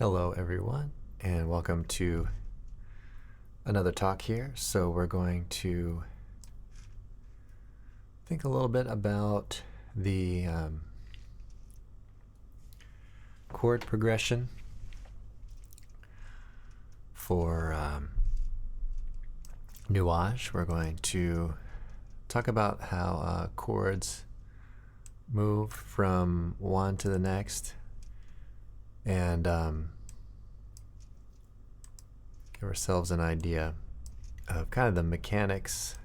Hello everyone, and welcome to another talk here. So we're going to think a little bit about the chord progression for Nuage. We're going to talk about how chords move from one to the next, and give ourselves an idea of kind of the mechanics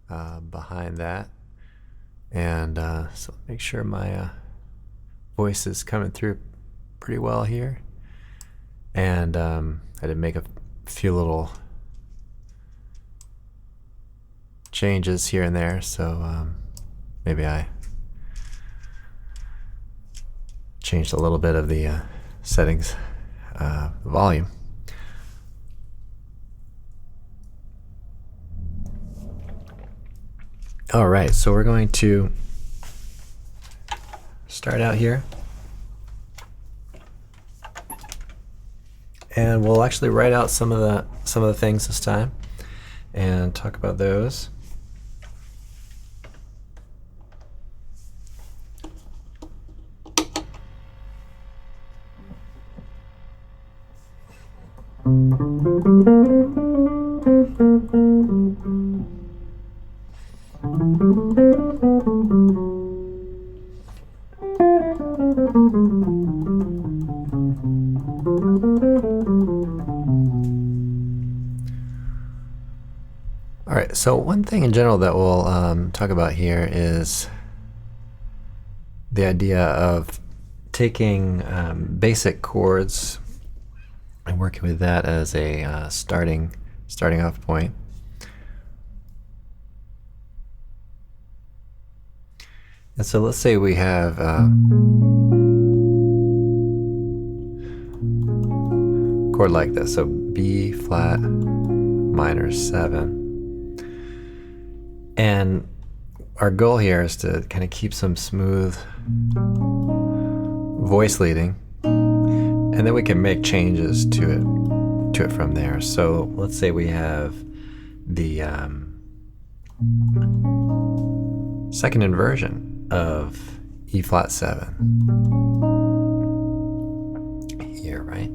behind that. And so make sure my voice is coming through pretty well here. And I did make a few little changes here and there, so maybe I changed a little bit of the settings, volume. All right, so we're going to start out here, and we'll actually write out some of the things this time and talk about those. All right, so one thing in general that we'll talk about here is the idea of taking basic chords and working with that as a starting off point. And so let's say we have a chord like this, so B flat minor 7. And our goal here is to kind of keep some smooth voice leading, and then we can make changes to it from there. So let's say we have the second inversion of E flat 7 here, right?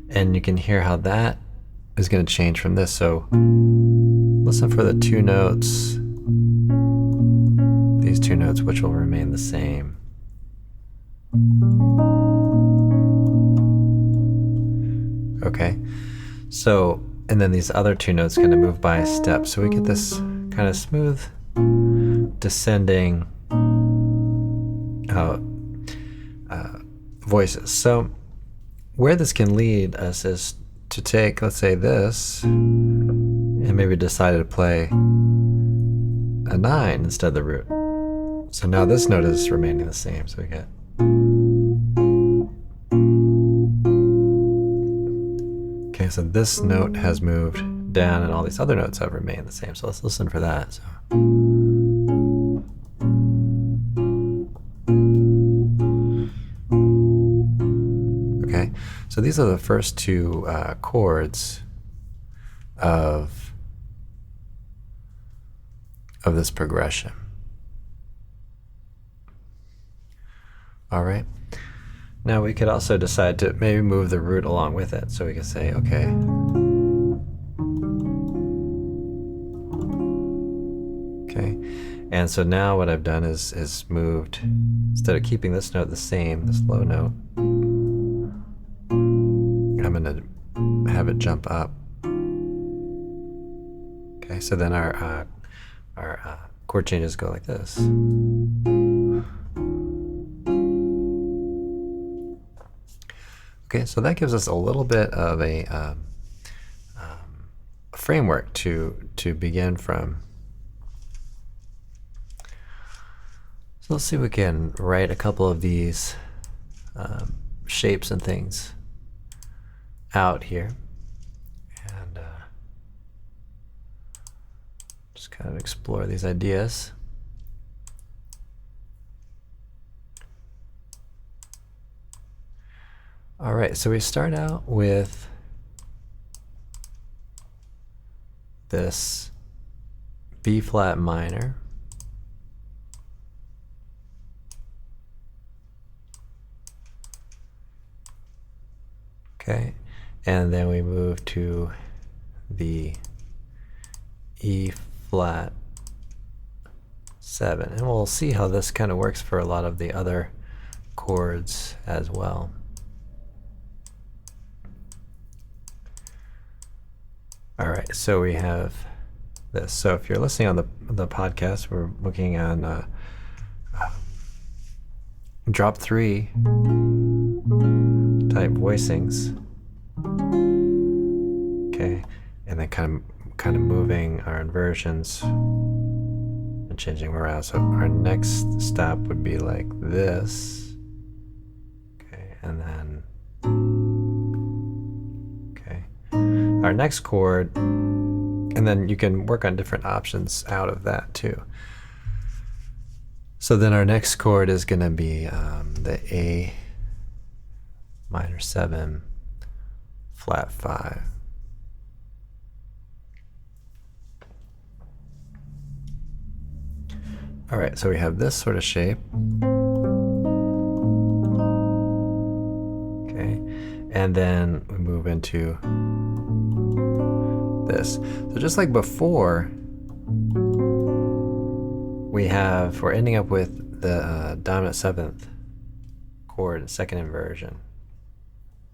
And you can hear how that is going to change from this. So listen for the two notes, these two notes, which will remain the same. Okay, so, and then these other two notes kind of move by a step. So we get this kind of smooth descending voices. So where this can lead us is to take, let's say, this, and maybe decide to play a 9 instead of the root. So now this note is remaining the same. So we get, okay, so this note has moved down and all these other notes have remained the same. So let's listen for that. So. Okay, so these are the first two chords of this progression. All right, now we could also decide to maybe move the root along with it. So we could say, okay, and so now what I've done is moved, instead of keeping this note the same, this low note, I'm going to have it jump up. Okay, so then our chord changes go like this. Okay, so that gives us a little bit of a framework to begin from. So let's see if we can write a couple of these shapes and things out here, and just kind of explore these ideas. All right, so we start out with this B flat minor. Okay, and then we move to the E flat 7, and we'll see how this kind of works for a lot of the other chords as well. All right, so we have this. So if you're listening on the podcast, we're looking on drop 3 type voicings. Okay, and then kind of moving our inversions and changing them around. So our next step would be like this. Okay, and then our next chord, and then you can work on different options out of that too. So then our next chord is going to be the A minor 7 flat 5. All right, so we have this sort of shape. Okay, and then we move into this. So just like before, we're ending up with the dominant 7th chord, second inversion.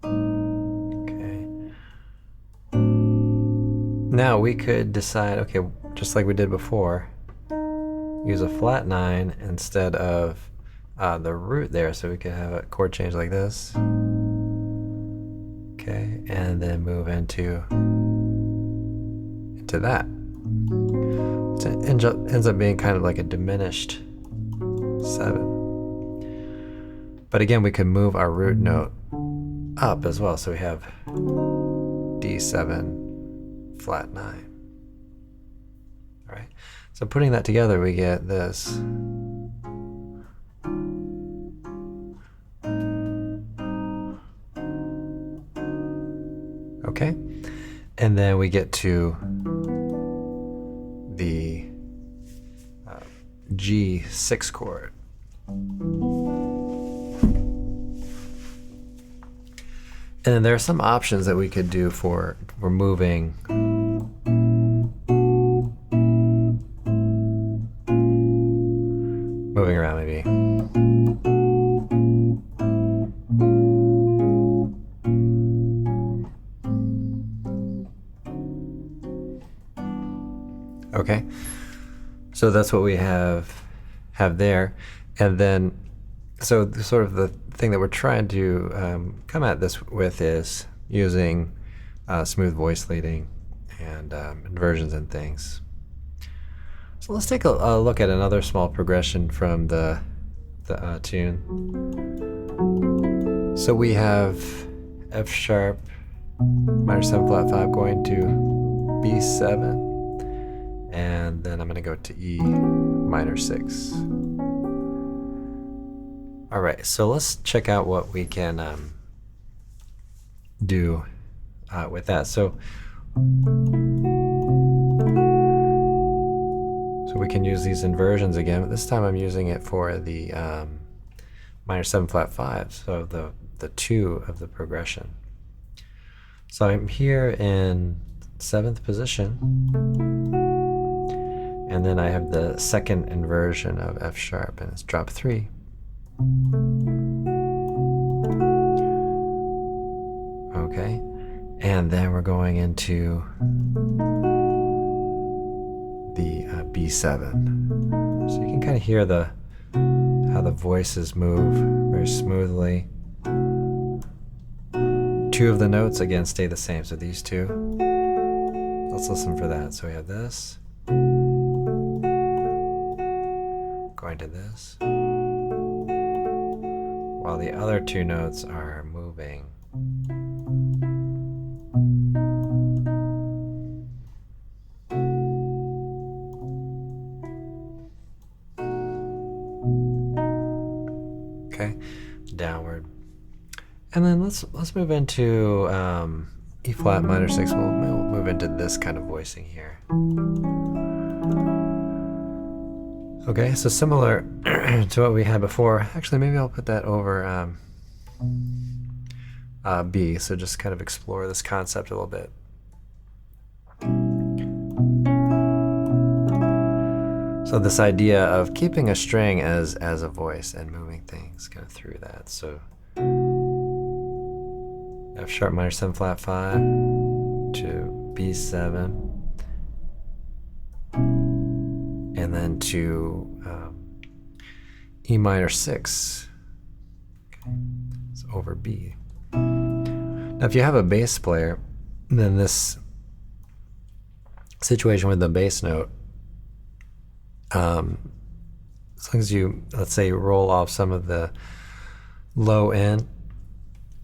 Okay. Now we could decide, okay, just like we did before, use a flat 9 instead of the root there, so we could have a chord change like this. Okay, and then move into that. So it ends up being kind of like a diminished 7. But again, we can move our root note up as well. So we have D7 flat 9. All right. So putting that together, we get this. Okay. And then we get to the G6 chord. And then there are some options that we could do for moving around maybe. Okay, so that's what we have there, and then so sort of the thing that we're trying to come at this with is using smooth voice leading and inversions and things. So let's take a look at another small progression from the tune. So we have F sharp minor 7 flat 5 going to B7. And then I'm going to go to E minor 6. All right, so let's check out what we can do with that. So we can use these inversions again, but this time I'm using it for the minor 7 flat 5, so the 2 of the progression. So I'm here in 7th position. And then I have the second inversion of F sharp, and it's drop 3. Okay, and then we're going into the B7. So you can kind of hear how the voices move very smoothly. 2 of the notes again stay the same, so these 2. Let's listen for that. So we have this. Going to this, while the other 2 notes are moving. Okay, downward. And then let's move into E flat minor 6. We'll move into this kind of voicing here. Okay, so similar to what we had before. Actually, maybe I'll put that over B, so just kind of explore this concept a little bit. So this idea of keeping a string as a voice and moving things kind of through that. So F sharp minor 7 flat 5 to B7, and then to E minor 6. Okay. So over B. Now, if you have a bass player, then this situation with the bass note, as long as you, let's say, roll off some of the low end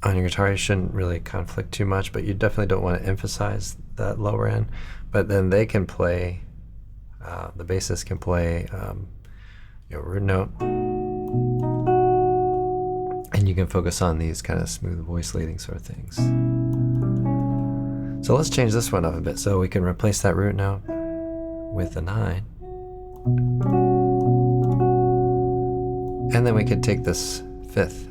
on your guitar, you shouldn't really conflict too much, but you definitely don't want to emphasize that lower end. But then they can play, the bassist can play root note, and you can focus on these kind of smooth voice leading sort of things. So let's change this one up a bit. So we can replace that root note with a 9. And then we could take this 5th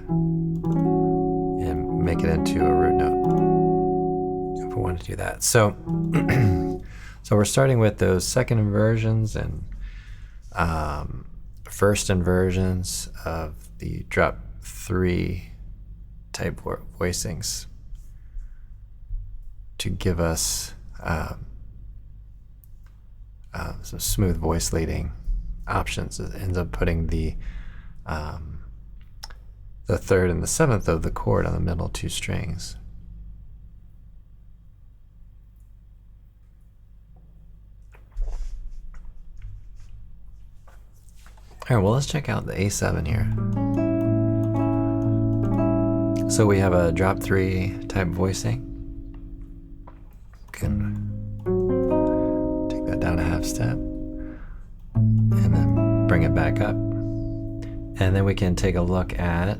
and make it into a root note if we want to do that. So, so we're starting with those second inversions and first inversions of the drop 3 type voicings to give us some smooth voice leading options. It ends up putting the 3rd and the 7th of the chord on the middle 2 strings. All right, well, let's check out the A7 here. So we have a drop 3 type voicing. Can take that down a half step and then bring it back up. And then we can take a look at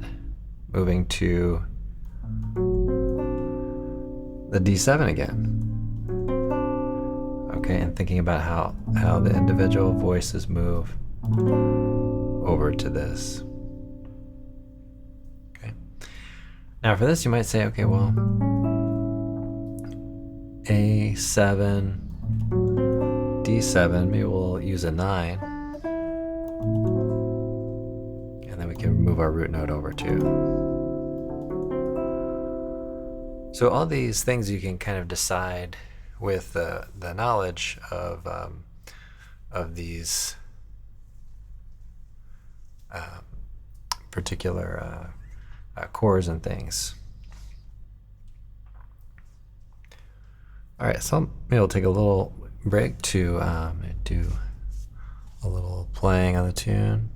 moving to the D7 again. Okay, and thinking about how the individual voices move over to this. Okay. Now for this you might say, okay, well, A7, D7, maybe we'll use a 9. And then we can move our root note over too. So all these things you can kind of decide with the knowledge of these particular chords and things. All right, so maybe I'll take a little break to do a little playing on the tune.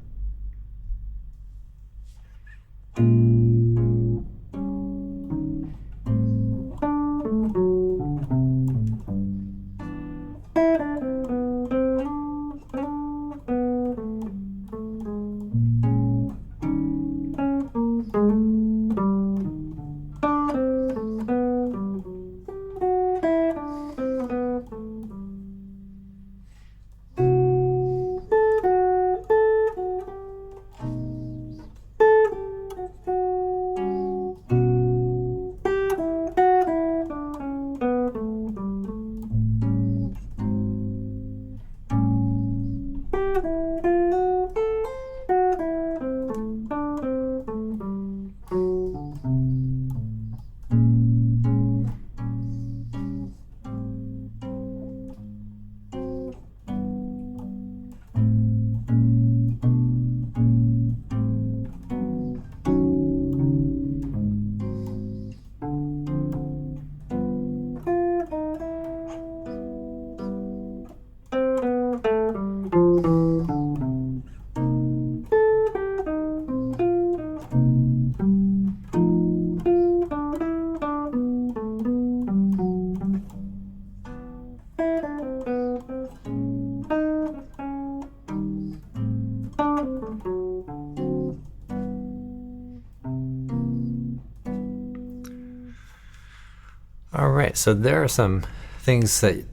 All right, so there are some things that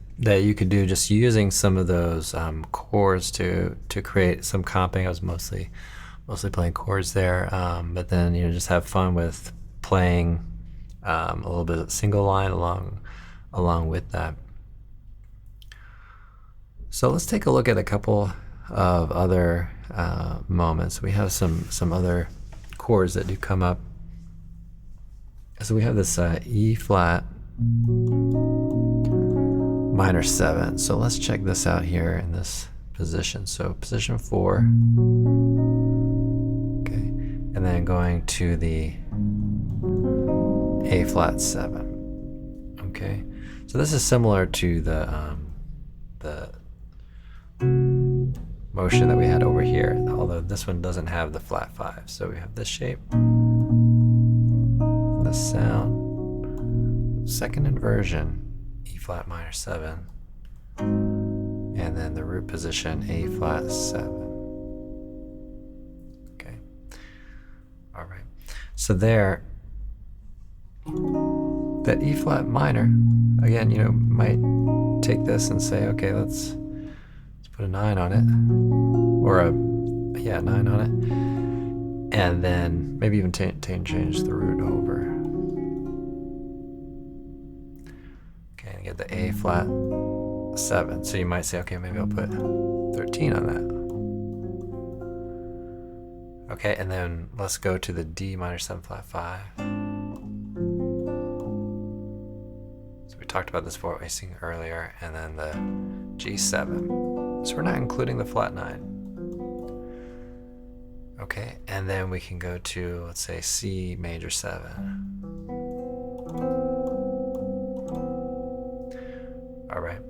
you could do just using some of those chords to create some comping. I was mostly playing chords there, but then just have fun with playing a little bit of single line along with that. So let's take a look at a couple of other moments. We have some other chords that do come up. So we have this E flat minor 7. So let's check this out here in this position. So position 4, okay, and then going to the A flat 7. Okay, so this is similar to the motion that we had over here, although this one doesn't have the flat 5. So we have this shape, the sound, second inversion, E flat minor 7, and then the root position, A flat 7. Okay, all right. So there, that E flat minor, again, might take this and say, okay, let's put a 9 on it, or a 9 on it, and then maybe even change the root over. Okay, and get the A flat 7. So you might say, okay, maybe I'll put 13 on that. Okay, and then let's go to the D minor 7 flat 5. So we talked about this voicing earlier, and then the G7. So we're not including the flat 9. Okay, and then we can go to, let's say, C major 7. All right,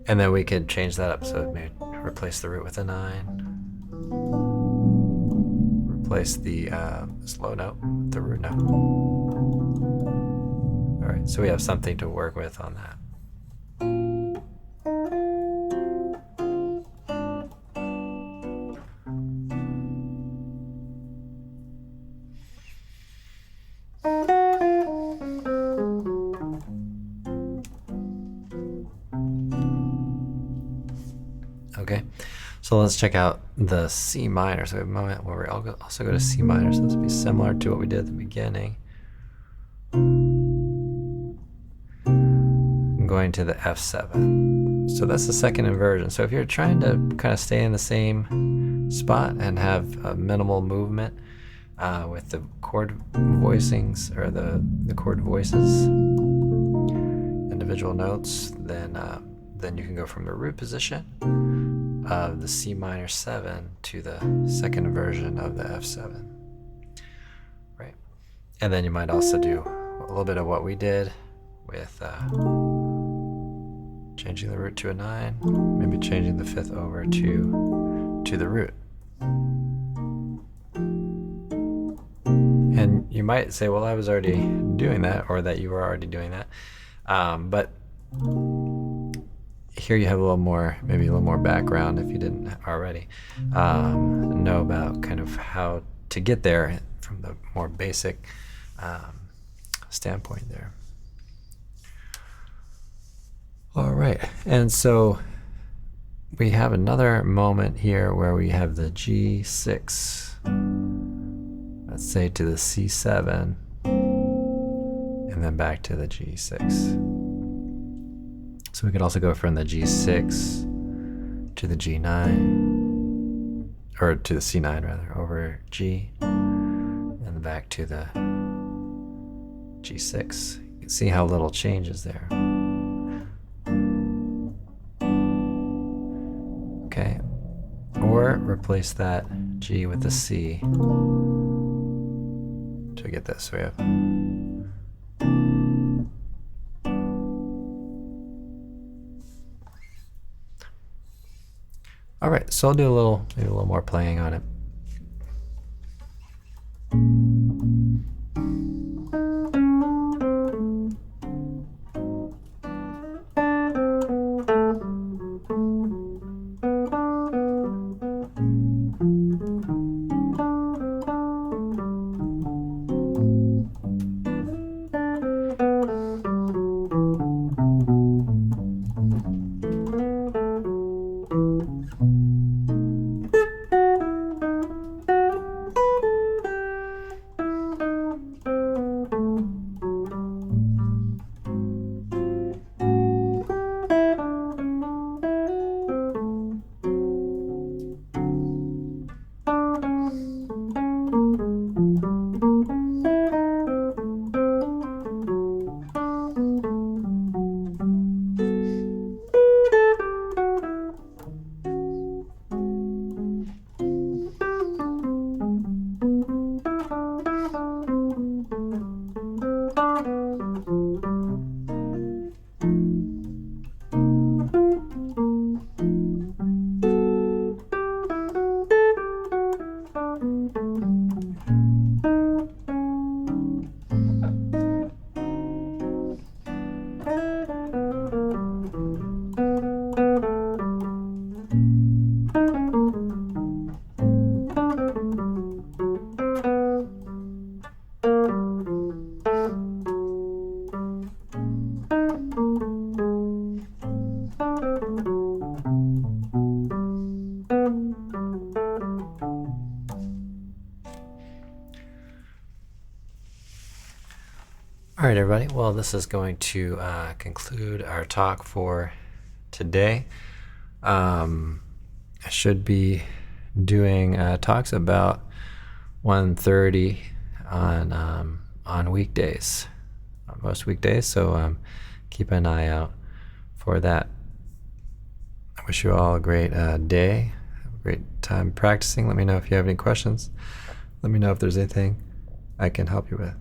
and then we could change that up. So maybe replace the root with a 9. Replace the this low note with the root note. All right, so we have something to work with on that. Okay, so let's check out the C minor. So we have a moment where we also go to C minor. So this will be similar to what we did at the beginning. I'm going to the F7. So that's the second inversion. So if you're trying to kind of stay in the same spot and have a minimal movement with the chord voicings, or the chord voices, individual notes, then you can go from the root position of the C minor 7 to the second inversion of the F7, right? And then you might also do a little bit of what we did with changing the root to a 9, maybe changing the 5th over to the root. And you might say, well, I was already doing that, or that you were already doing that, but here you have maybe a little more background if you didn't already know about kind of how to get there from the more basic standpoint there. All right, and so we have another moment here where we have the G6, let's say to the C7, and then back to the G6. So we could also go from the G6 to the G9, or to the C9 rather, over G, and then back to the G6. You can see how little changes there. Okay, or replace that G with the C to get this. So we have all right, so I'll do maybe a little more playing on it. All right, everybody. Well, this is going to conclude our talk for today. I should be doing talks about 1:30 on weekdays, on most weekdays. So keep an eye out for that. I wish you all a great day. Have a great time practicing. Let me know if you have any questions. Let me know if there's anything I can help you with.